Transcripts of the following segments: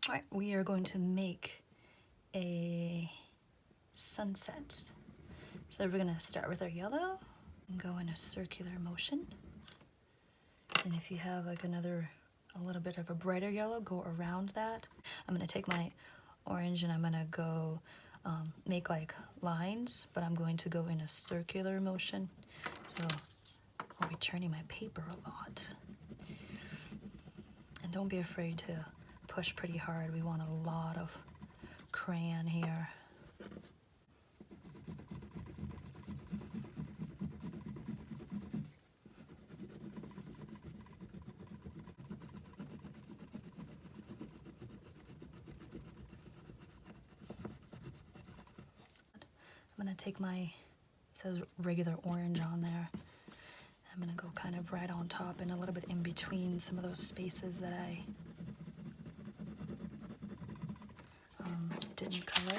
All right, we are going to make a sunset. So we're gonna start with our yellow and go in a circular motion. And if you have like a little bit of a brighter yellow, go around that. I'm gonna take my orange and I'm gonna go make like lines, but I'm going to go in a circular motion. So I'll be turning my paper a lot. And don't be afraid to push pretty hard. We want a lot of crayon here. I'm gonna take my, it says regular orange on there. I'm gonna go kind of right on top and a little bit in between some of those spaces that I didn't color.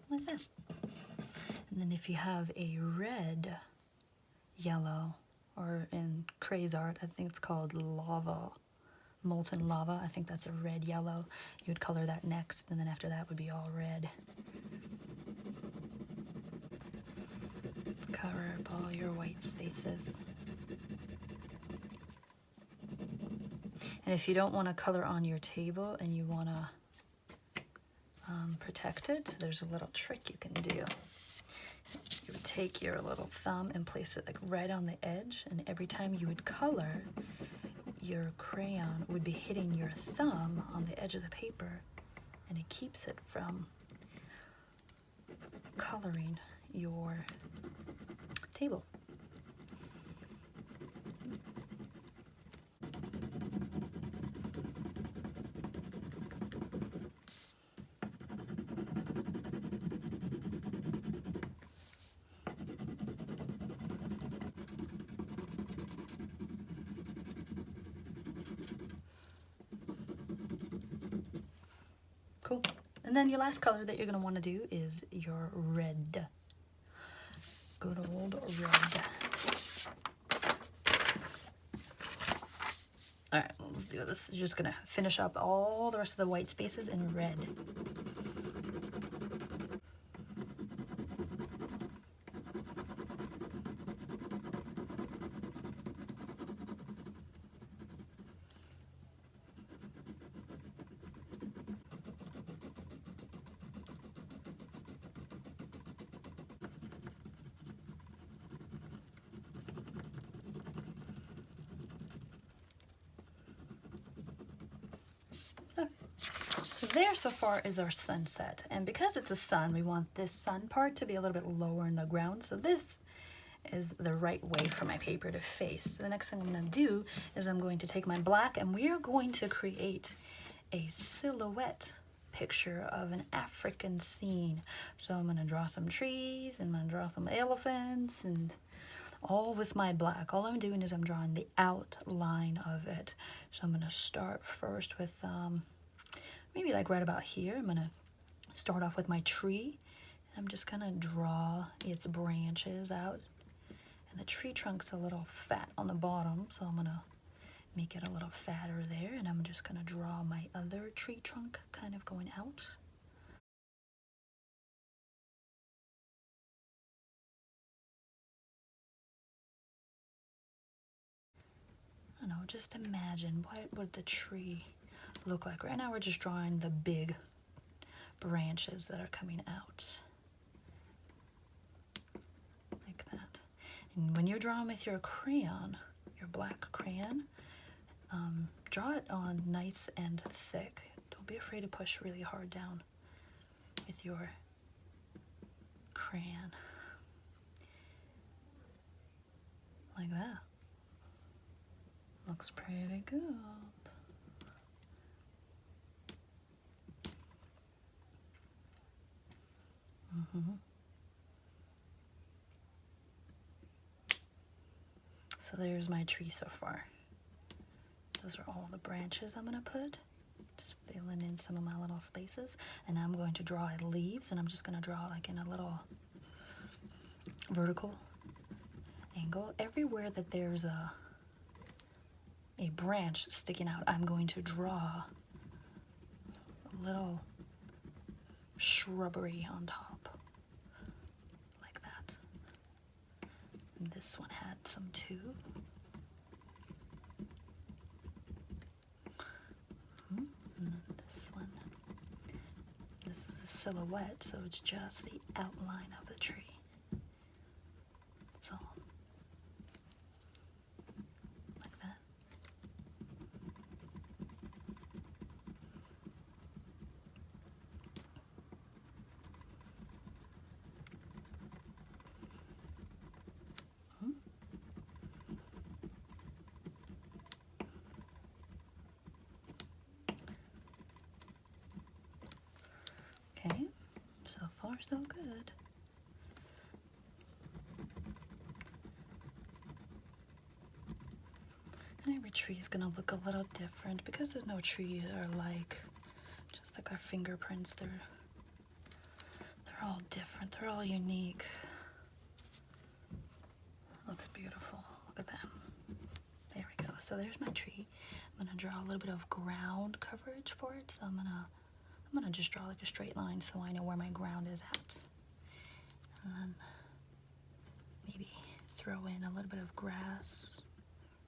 Like that. And then if you have a red yellow, or in Cray's art, I think it's called lava, molten lava. I think that's a red yellow. You would color that next, and then after that would be all red. Cover up all your white spaces. And if you don't want to color on your table and you want to protect it, there's a little trick you can do. You would take your little thumb and place it like right on the edge, and every time you would color, your crayon would be hitting your thumb on the edge of the paper, and it keeps it from coloring your table. Cool. And then your last color that you're going to want to do is your red. Good old red. All right, let's do this. You're just going to finish up all the rest of the white spaces in red. So there so far is our sunset, and because it's a sun, we want this sun part to be a little bit lower in the ground, so this is the right way for my paper to face. So the next thing I'm going to do is I'm going to take my black and we are going to create a silhouette picture of an African scene. So I'm going to draw some trees and I'm going to draw some elephants, and all with my black. All I'm doing is I'm drawing the outline of it. So I'm going to start first with maybe like right about here. I'm going to start off with my tree. I'm just going to draw its branches out. And the tree trunk's a little fat on the bottom, so I'm going to make it a little fatter there. And I'm just going to draw my other tree trunk kind of going out. I don't know, just imagine what would the tree look like. Right now we're just drawing the big branches that are coming out. Like that. And when you're drawing with your crayon, your black crayon, draw it on nice and thick. Don't be afraid to push really hard down with your crayon. Like that. Looks pretty good. So there's my tree so far. Those are all the branches I'm going to put. Just filling in some of my little spaces. And I'm going to draw leaves, and I'm just going to draw like in a little vertical angle. Everywhere that there's a branch sticking out, I'm going to draw a little shrubbery on top, like that. And this one had some too. And this one, this is a silhouette, so it's just the outline of the tree. That's all. Like that. Okay, so far so good. And every tree is gonna look a little different because there's no trees that are like, just like our fingerprints. They're all different. They're all unique. Looks beautiful. Look at them. There we go. So there's my tree. I'm gonna draw a little bit of ground coverage for it. So I'm gonna just draw like a straight line so I know where my ground is at. And then maybe throw in a little bit of grass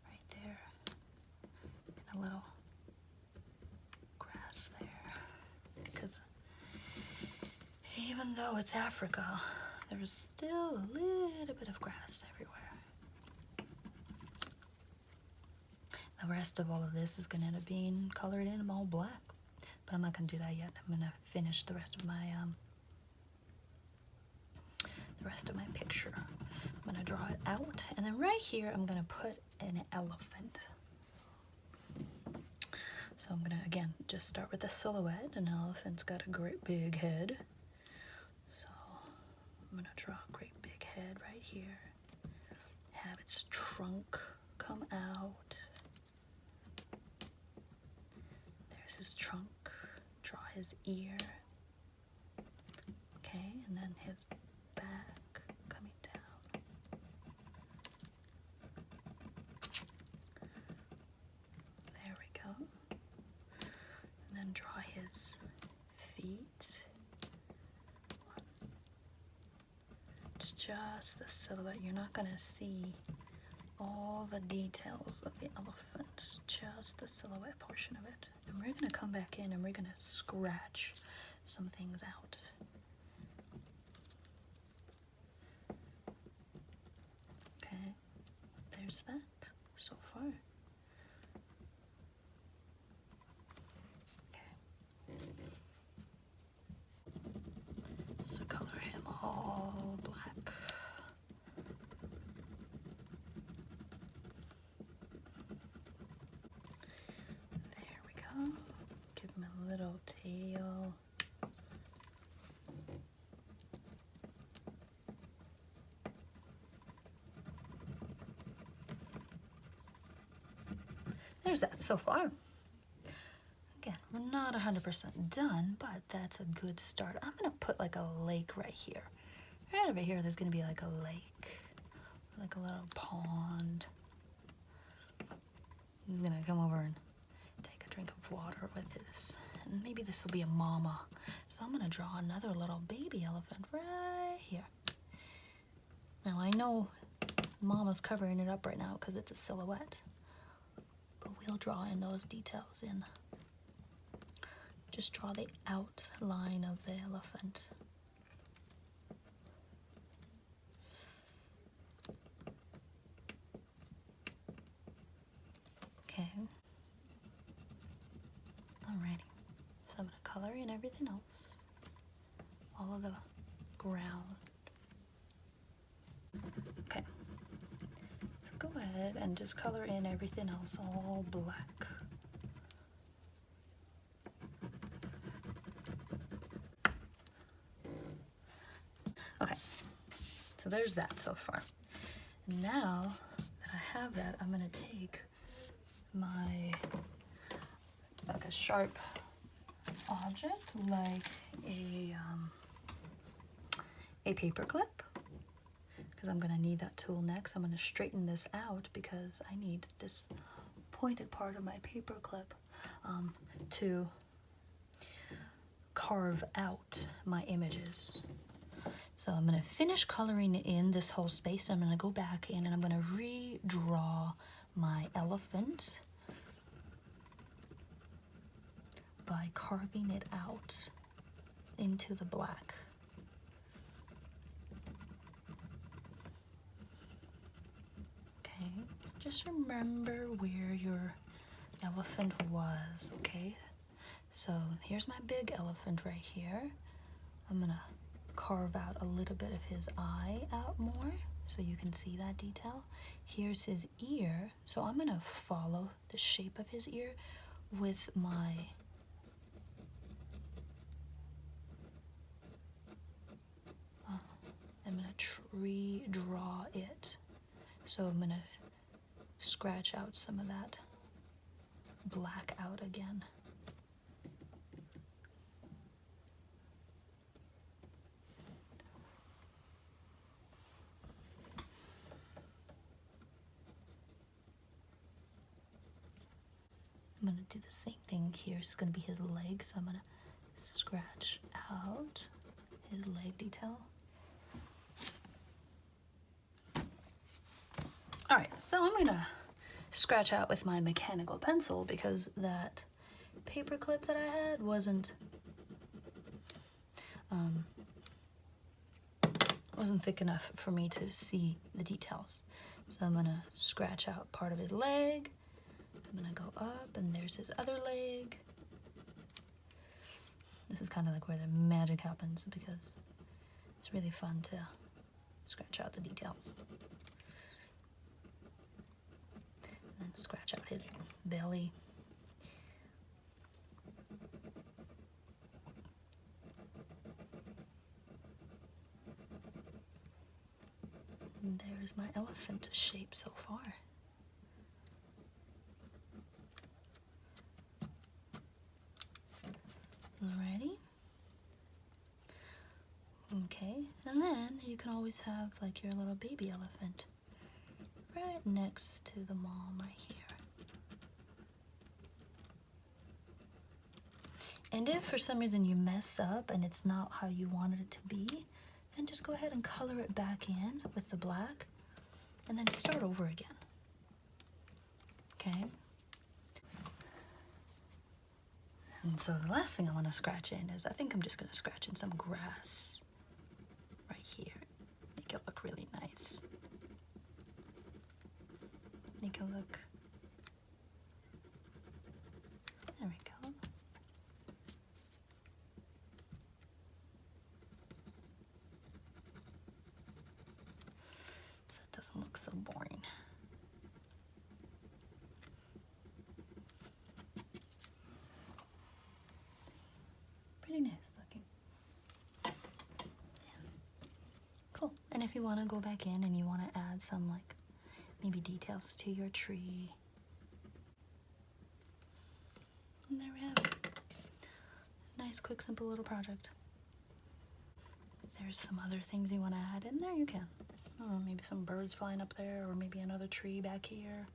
right there. And a little grass there. Because even though it's Africa, there's still a little bit of grass everywhere. The rest of all of this is gonna end up being colored in all black. But I'm not gonna do that yet. I'm gonna finish the rest of my picture. I'm gonna draw it out, and then right here I'm gonna put an elephant. So I'm gonna again just start with the silhouette. An elephant's got a great big head. So I'm gonna draw a great big head right here. Have its trunk come out. There's his trunk. Draw his ear. Okay, and then his back coming down. There we go. And then draw his feet. It's just the silhouette. You're not gonna see all the details of the elephant, just the silhouette portion of it. And we're gonna come back in and we're gonna scratch some things out. Okay, there's that so far. Okay. So color him all black. Give him a little tail. There's that so far. Again, we're not 100% done, but that's a good start. I'm gonna put like a lake right here. Right over here, there's gonna be like a lake, like a little pond. He's gonna come over and take a drink of water with this, and maybe this will be a mama. So I'm gonna draw another little baby elephant right here. Now I know mama's covering it up right now because it's a silhouette, but we'll draw in those details in. Just draw the outline of the elephant. Okay. Alrighty. So I'm gonna color in everything else. All of the ground. Okay. So go ahead and just color in everything else all black. Okay. So there's that so far. Now that I have that, I'm gonna take my, like a sharp object like a paper clip, because I'm gonna need that tool next. I'm gonna straighten this out because I need this pointed part of my paper clip to carve out my images. So I'm gonna finish coloring in this whole space. I'm gonna go back in and I'm gonna redraw my elephant by carving it out into the black. Okay, so just remember where your elephant was, okay? So here's my big elephant right here. I'm gonna carve out a little bit of his eye out more so you can see that detail. Here's his ear, so I'm gonna follow the shape of his ear with my I'm gonna redraw it. So I'm gonna scratch out some of that black out again. I'm gonna do the same thing here. It's gonna be his leg, so I'm gonna scratch out his leg detail. All right, so I'm gonna scratch out with my mechanical pencil because that paper clip that I had wasn't thick enough for me to see the details. So I'm gonna scratch out part of his leg. I'm gonna go up and there's his other leg. This is kind of like where the magic happens because it's really fun to scratch out the details. And then scratch out his belly. And there's my elephant shape so far. Alrighty. Okay, and then you can always have like your little baby elephant right next to the mom right here. And if for some reason you mess up and it's not how you wanted it to be, then just go ahead and color it back in with the black and then start over again. Okay? And so the last thing I want to scratch in is I think I'm just going to scratch in some grass right here. Make it look really nice. Make it look... There we go. So it doesn't look so boring. Pretty nice looking. Yeah. Cool. And if you want to go back in and you want to add some like maybe details to your tree. And there we have it. Nice, quick, simple little project. If there's some other things you want to add in there, you can. I don't know, maybe some birds flying up there or maybe another tree back here.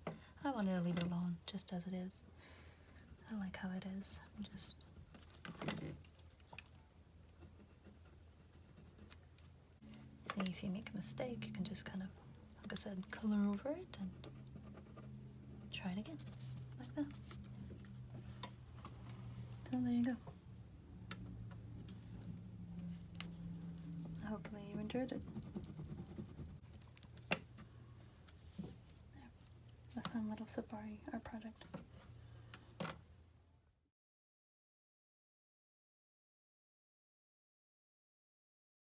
I wanted to leave it alone just as it is. I like how it is. Just see if you make a mistake, you can just kind of, like I said, color over it and try it again, like that. So there you go. Hopefully you enjoyed it. There, a fun little safari art project.